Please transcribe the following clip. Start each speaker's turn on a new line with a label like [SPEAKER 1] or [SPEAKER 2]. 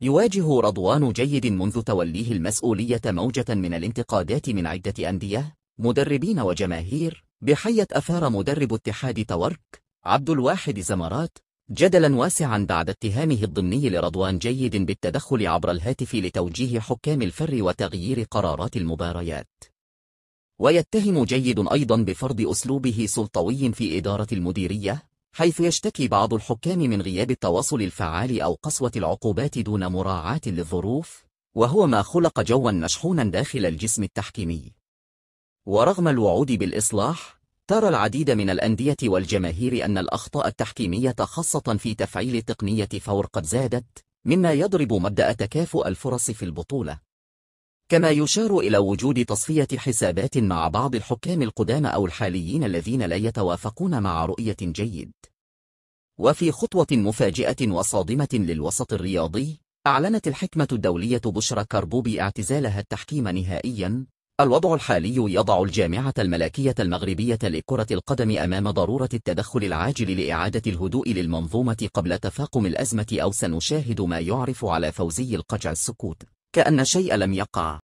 [SPEAKER 1] يواجه رضوان جيد منذ توليه المسؤولية موجة من الانتقادات من عدة أندية، مدربين وجماهير، بحيث أثار مدرب اتحاد تورك عبد الواحد زمرات جدلا واسعا بعد اتهامه الضمني لرضوان جيد بالتدخل عبر الهاتف لتوجيه حكام الفر وتغيير قرارات المباريات. ويتهم جيد أيضا بفرض أسلوبه سلطوي في إدارة المديرية، حيث يشتكي بعض الحكام من غياب التواصل الفعال أو قسوة العقوبات دون مراعاة للظروف، وهو ما خلق جوا مشحونا داخل الجسم التحكيمي. ورغم الوعود بالإصلاح، ترى العديد من الأندية والجماهير أن الأخطاء التحكيمية خاصة في تفعيل تقنية فور قد زادت، مما يضرب مبدأ تكافؤ الفرص في البطولة. كما يشار إلى وجود تصفية حسابات مع بعض الحكام القدامى أو الحاليين الذين لا يتوافقون مع رؤية جيد. وفي خطوة مفاجئة وصادمة للوسط الرياضي، أعلنت الحكمة الدولية بشرى كربوبي اعتزالها التحكيم نهائياً. الوضع الحالي يضع الجامعة الملكية المغربية لكرة القدم أمام ضرورة التدخل العاجل لإعادة الهدوء للمنظومة قبل تفاقم الأزمة، أو سنشاهد ما يعرف على فوزي القجع السكوت، كأن شيء لم يقع.